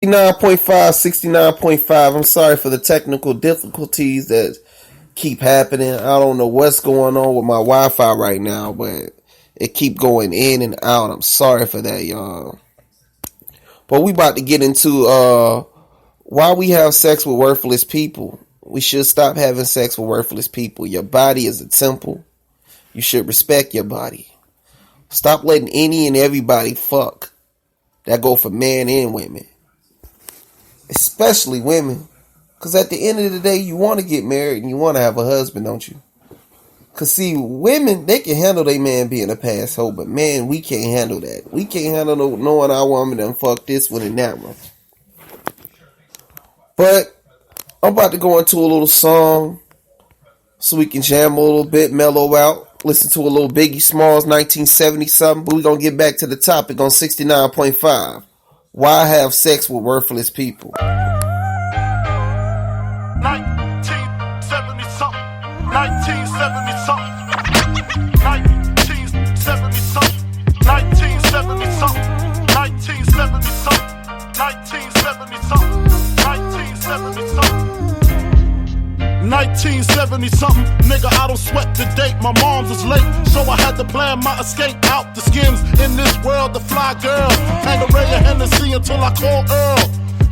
69.5, 69.5. I'm sorry for the technical difficulties that keep happening. I don't know what's going on with my Wi-Fi right now, but it keep going in and out. I'm sorry for that, y'all. But we about to get into why we have sex with worthless people. We should stop having sex with worthless people. Your body is a temple. You should respect your body. Stop letting any and everybody fuck. That go for men and women. Especially women. Because at the end of the day, you want to get married and you want to have a husband, don't you? Because see, women, they can handle their man being a passhole, but man, we can't handle that. We can't handle knowing our woman and fuck this one and that one. But I'm about to go into a little song so we can jam a little bit, mellow out, listen to a little Biggie Smalls 1970 something, but we're going to get back to the topic on 69.5. Why have sex with worthless people? 1970 something, 1970 something, 1970 something, 1970 something, 1970 something, 1970 something, 1970 something. 1970 something, nigga, I don't sweat the date. My mom's was late, so I had to plan my escape out the skins. In this world, the fly girl, hang a ray of Hennessy until I call Earl.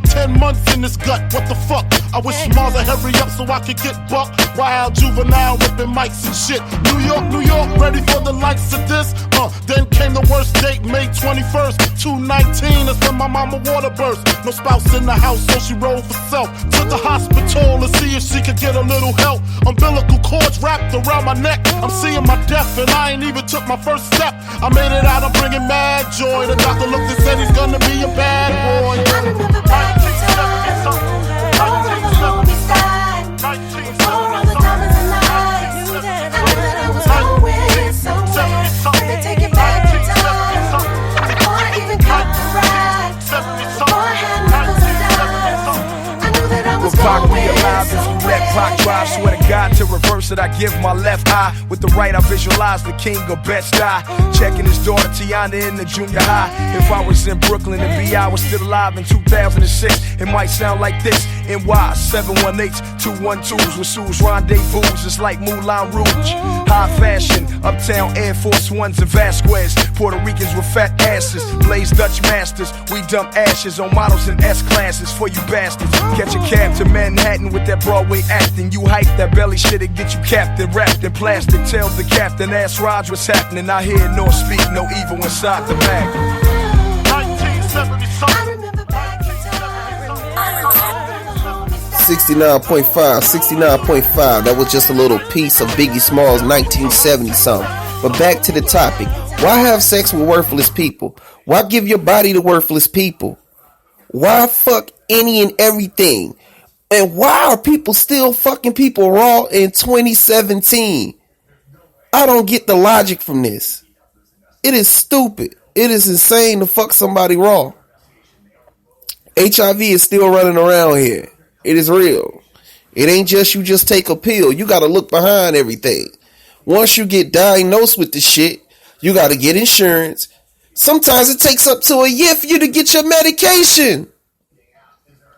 10 months in this gut, what the fuck? I wish Mars would hurry up so I could get bucked. Wild juvenile whipping mics and shit. New York, ready for the likes of this? Then came the worst date, May 21st, 219. That's when my mama water burst. No spouse in the house, so she rolled for self. To the hospital to see if she could get a little help. Umbilical cords wrapped around my neck. I'm seeing my death and I ain't even took my first step. I made it out, I'm bringing mad joy. The doctor looked and said he's gonna be a bad boy. I remember back in time, all of the homies died. Before all the diamonds and lights, I knew that I was going somewhere. Had to take it back in time, before I even caught the ride. Before I had nickels and dimes, I knew that I was Pac going realized if you let Pac drive, swear to God, to reverse it, I give my left eye. With the right, I visualize the king of Bed-Stuy. Checking his daughter Tiana in the junior high. If I was in Brooklyn and B.I. was still alive in 2006, it might sound like this. NY 718s, 212s with Sue's rendezvous. It's like Moulin Rouge. High fashion, uptown Air Force Ones and Vasquez. Puerto Ricans with fat asses, Blaze Dutch masters. We dump ashes on models in S-classes for you bastards. Catch a cab to Manhattan with that Broadway acting. You hype that belly shit and get you captain wrapped in plastic. Tell the captain, ask Raj what's happening. I hear nor speak, no evil inside the mag. 1970 something. 69.5, 69.5. That was just a little piece of Biggie Smalls 1970 something. But back to the topic. Why have sex with worthless people? Why give your body to worthless people? Why fuck any and everything? And why are people still fucking people raw in 2017? I don't get the logic from this. It is stupid. It is insane to fuck somebody raw. HIV is still running around here. It is real. It ain't just you just take a pill. You got to look behind everything. Once you get diagnosed with the shit, you got to get insurance. Sometimes it takes up to a year for you to get your medication.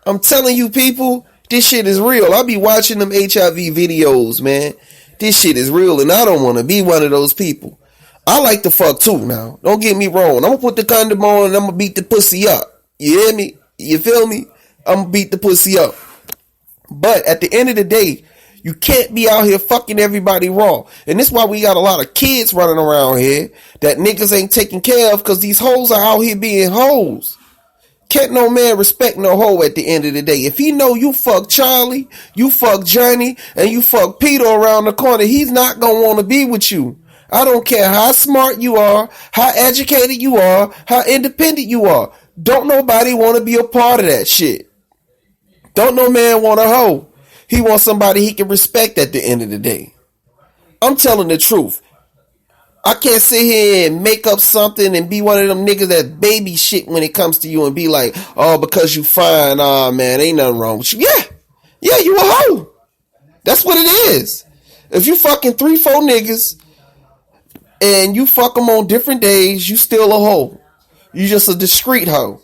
I'm telling you people, this shit is real. I be watching them HIV videos, man. This shit is real and I don't want to be one of those people. I like to fuck too now. Don't get me wrong. I'm going to put the condom on and I'm going to beat the pussy up. You hear me? You feel me? I'm going to beat the pussy up. But at the end of the day, you can't be out here fucking everybody raw. And this is why we got a lot of kids running around here that niggas ain't taking care of because these hoes are out here being hoes. Can't no man respect no hoe at the end of the day. If he know you fuck Charlie, you fuck Johnny, and you fuck Peter around the corner, he's not going to want to be with you. I don't care how smart you are, how educated you are, how independent you are. Don't nobody want to be a part of that shit. Don't no man want a hoe. He wants somebody he can respect at the end of the day. I'm telling the truth. I can't sit here and make up something and be one of them niggas that baby shit when it comes to you and be like, oh, because you fine, man, ain't nothing wrong with you. Yeah, you a hoe. That's what it is. If you fucking 3-4 niggas and you fuck them on different days, you still a hoe. You just a discreet hoe.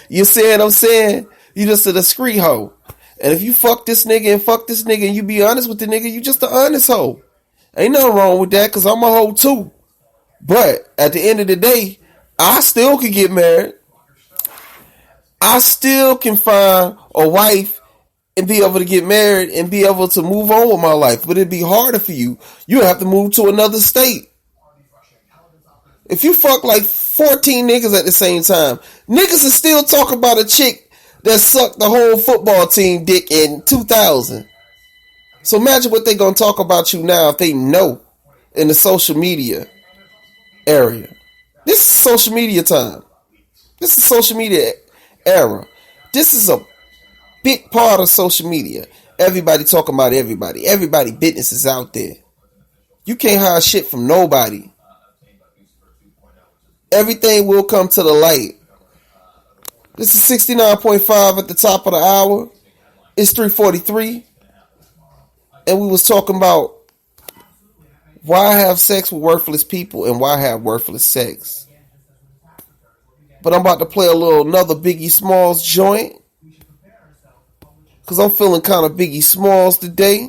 You see what I'm saying? You just a discreet hoe. And if you fuck this nigga and you be honest with the nigga, you just an honest hoe. Ain't nothing wrong with that, because I'm a hoe too. But at the end of the day, I still can get married. I still can find a wife and be able to get married and be able to move on with my life. But it'd be harder for you. You have to move to another state. If you fuck like 14 niggas at the same time, niggas is still talking about a chick that sucked the whole football team dick in 2000. So imagine what they gonna talk about you now if they know in the social media area. This is social media time. This is social media era. This is a big part of social media. Everybody talking about everybody. Everybody business is out there. You can't hide shit from nobody. Everything will come to the light. This is 69.5 at the top of the hour. It's 3:43. And we was talking about why have sex with worthless people and why have worthless sex. But I'm about to play another Biggie Smalls joint, because I'm feeling kind of Biggie Smalls today.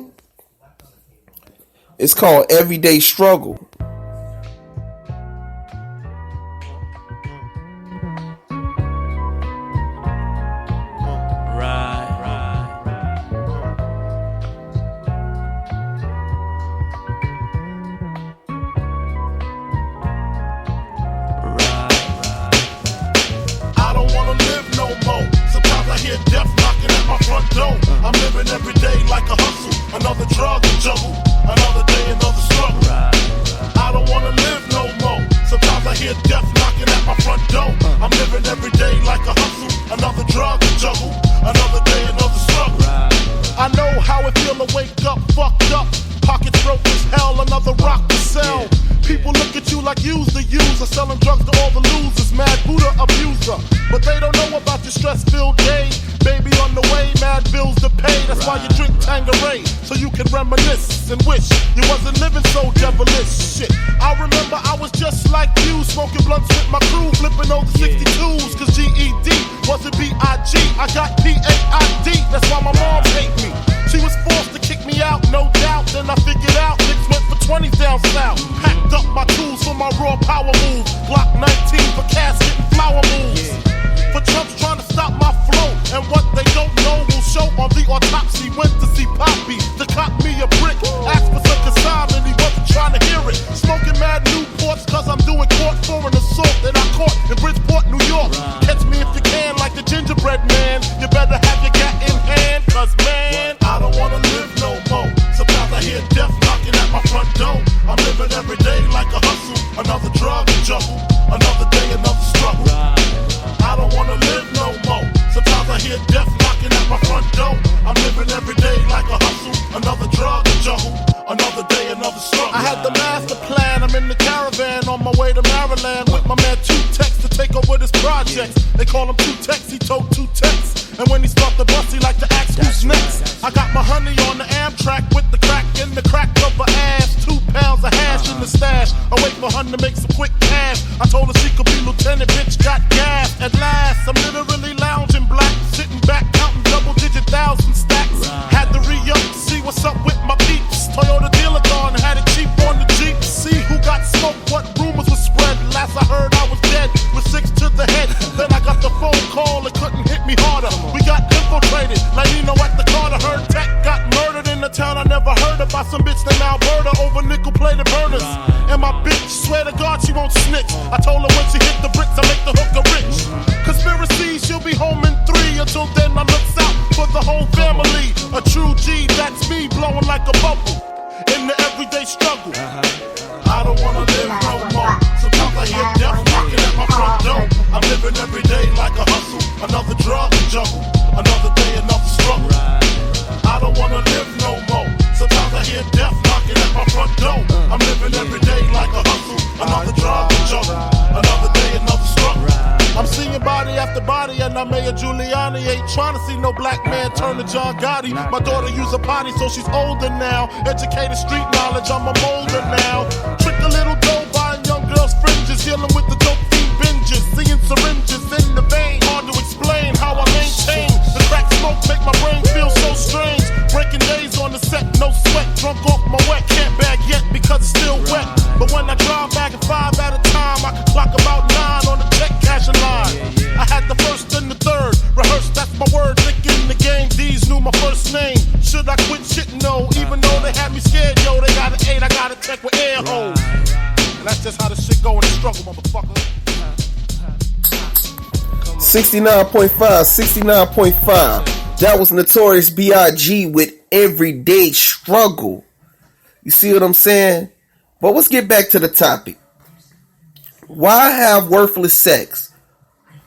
It's called Everyday Struggle. I'm living every day like a hustle, another drug to juggle, another day, another struggle. I don't wanna live no more. Sometimes I hear death knocking at my front door. I'm living every day like a hustle, another drug to juggle, another day, another struggle. I know how it feel to wake up fucked up, pockets broke as hell, another rock to sell. People look at you like you's the user, selling drugs to all the losers, mad Buddha abuser. But they don't know about your stress-filled day. Baby on the way, mad bills to pay. That's why you drink Tanqueray, so you can reminisce and wish you wasn't living so devilish. Shit, I remember I was just like you, smoking blunts with my crew, flipping over 62s, cause GED wasn't B.I.G. I got P.A.I.D. That's why my mom hate me. She was forced to kick me out, no doubt. Then I figured out niggas went for 20 down south. Packed up my tools for my raw power move. Glock 19 for casket and flower moves. For Trump's trying to stop my flow, and what they don't know will show on the autopsy. Went to see Poppy to cop me a brick. Asked for some consignment, he wasn't trying to hear it. Smoking mad Newports cause I'm doing court for an assault that I caught in Bridgeport, New York. Catch me if you can like the gingerbread man. You better have your gat in hand, cause man, I don't wanna live no more. Sometimes I hear death knocking at my front door. I'm living every day like a hustle, another drug to juggle, another day, another struggle. I don't wanna live no more. Sometimes I hear death knocking at my front door. I'm living every day like a hustle, another drug to juggle, another day, another struggle. I had the master plan, I'm in the caravan on my way to Maryland with my man Two Tex to take over this project. They call him Two Tex, he told Two Tex. And when he start the bus, he like to ask who's next. I got my honey on the Amtrak with the crack in the crack of her ass. 2 pounds of hash in the stash. I wait for her to make some quick cash. I told her she could be lieutenant, bitch got gas. At last, I'm literally lounging black, sitting back counting double-digit thousand stacks. Had to re-up to see what's up with my peeps. Toyota dealer car and had it cheap on the Jeep. See who got smoked, what rumors were spread. Last I heard I was dead with 6 to the head. Then I got the phone call, it couldn't hit me harder. We got infiltrated, like Nino at the Carter. Heard Tech got murdered in the town I never heard of by some bitch named Alberta over nickel-plated burners. And my bitch, swear to God she won't snitch. I told her when she hit the bricks I make the hooker rich. Conspiracy, she'll be home in 3. Until then I looks out for the whole family. A true G, that's me, blowing like a bubble in the everyday struggle. I don't wanna live no more. Sometimes I hear death knocking at my front door. I'm living every day like a hustle, another drug to juggle, another day, another struggle. I don't wanna live no more. Sometimes I hear death knocking at my front door. I'm living every day like a hustle, another drug to juggle, another day, another struggle. I'm seeing body after body and I'm Mayor Giuliani. Ain't trying to see no black man turn to John Gotti. My daughter use a potty so she's older now. Educated street knowledge, I'm a molder now. Trick a little dough buying young girls fringes. Dealing with the dope fiend binge changes, seeing syringes in the vein. Hard to explain how I maintain. The crack smoke make my brain feel so strange. Breaking days on the set, no sweat. Drunk off my wet, can't bag yet because it's still wet. But when I drive back at 5 at a time, I can clock about 9 on the check cashing line. I had the first and the third, rehearsed, that's my word. Thinking the game, D's knew my first name. Should I quit shit? No, even though they had me scared, yo, they got an 8, I got a tech with air holes. And that's just how the shit go in the struggle, motherfucker. 69.5, 69.5. That was Notorious B.I.G. with Everyday Struggle. You see what I'm saying? But let's get back to the topic. Why have worthless sex?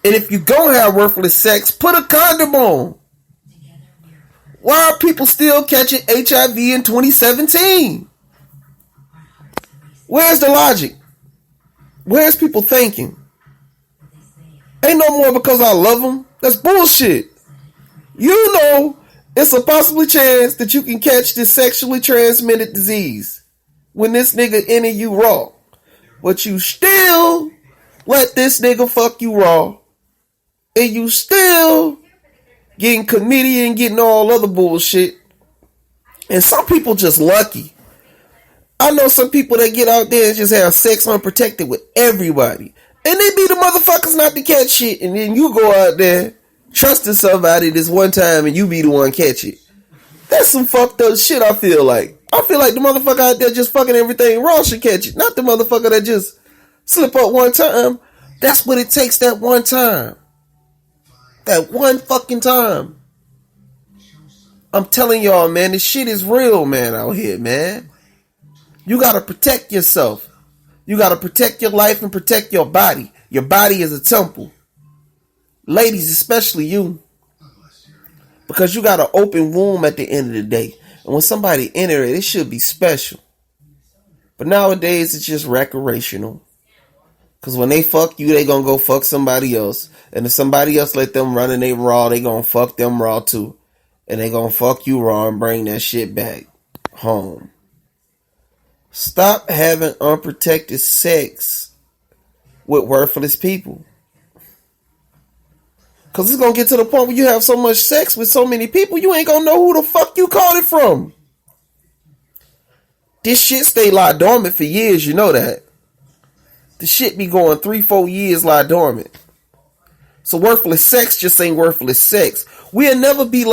And if you gonna have worthless sex, put a condom on. Why are people still catching HIV in 2017? Where's the logic? Where's people thinking? Ain't no more because I love them. That's bullshit. You know it's a possible chance that you can catch this sexually transmitted disease when this nigga enter you raw. But you still let this nigga fuck you raw. And you still getting chlamydia and getting all other bullshit. And some people just lucky. I know some people that get out there and just have sex unprotected with everybody. And they be the motherfuckers not to catch shit. And then you go out there trusting somebody this one time and you be the one catch it. That's some fucked up shit, I feel like. I feel like the motherfucker out there just fucking everything raw should catch it. Not the motherfucker that just slip up one time. That's what it takes, that one time. That one fucking time. I'm telling y'all, man, this shit is real, man, out here, man. You gotta protect yourself. You gotta protect your life and protect your body. Your body is a temple. Ladies, especially you. Because you got an open womb at the end of the day. And when somebody enter it, it should be special. But nowadays, it's just recreational. Because when they fuck you, they gonna go fuck somebody else. And if somebody else let them run and they raw, they gonna fuck them raw too. And they gonna fuck you raw and bring that shit back home. Stop having unprotected sex with worthless people. Because it's gonna get to the point where you have so much sex with so many people, you ain't gonna know who the fuck you caught it from. This shit stay lie dormant for years, you know that. The shit be going 3-4 years lie dormant. So worthless sex just ain't worthless sex. We'll never be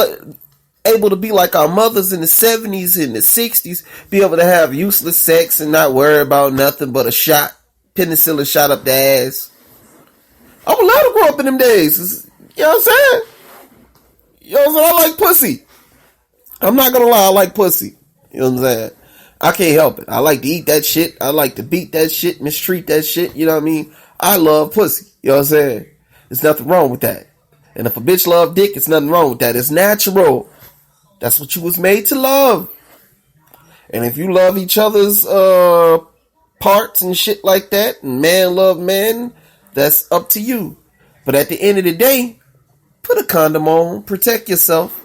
able to be like our mothers in the 70s and the 60s, be able to have useless sex and not worry about nothing but a shot, penicillin shot up the ass. I would love to grow up in them days. You know what I'm saying? You know what I'm saying? I like pussy. I'm not gonna lie, I like pussy. You know what I'm saying? I can't help it. I like to eat that shit. I like to beat that shit, mistreat that shit. You know what I mean? I love pussy. You know what I'm saying? There's nothing wrong with that. And if a bitch love dick, it's nothing wrong with that. It's natural. That's what you was made to love. And if you love each other's parts and shit like that, and man love man, that's up to you. But at the end of the day, put a condom on. Protect yourself.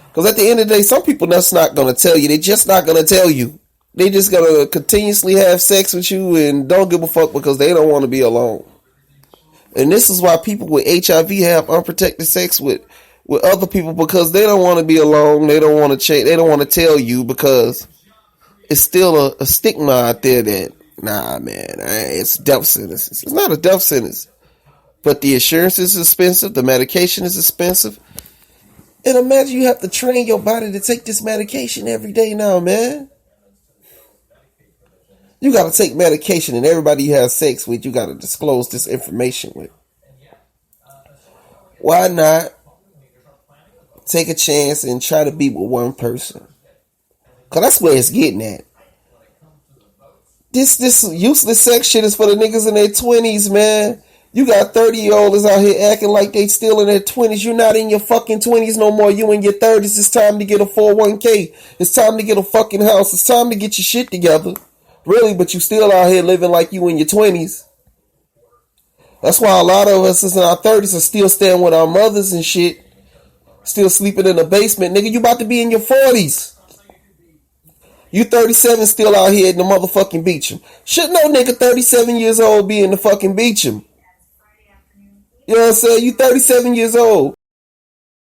Because at the end of the day, some people that's not going to tell you. They just not going to tell you. They just going to continuously have sex with you and don't give a fuck because they don't want to be alone. And this is why people with HIV have unprotected sex with other people, because they don't want to be alone. They don't want to change. They don't want to tell you because it's still a stigma out there that, nah, man, it's a death sentence. It's not a death sentence. But the insurance is expensive. The medication is expensive. And imagine you have to train your body to take this medication every day now, man. You got to take medication, and everybody you have sex with, you got to disclose this information with. Why not take a chance and try to be with one person? Because that's where it's getting at. This useless sex shit is for the niggas in their 20s, man. You got 30-year-olds out here acting like they still in their 20s. You're not in your fucking 20s no more. You in your 30s. It's time to get a 401k. It's time to get a fucking house. It's time to get your shit together. Really, but you still out here living like you in your 20s. That's why a lot of us is in our 30s are still staying with our mothers and shit. Still sleeping in the basement. Nigga, you about to be in your 40s. You 37 still out here in the motherfucking Beecham. Should no nigga 37 years old be in the fucking Beecham. You know what I'm saying? You 37 years old.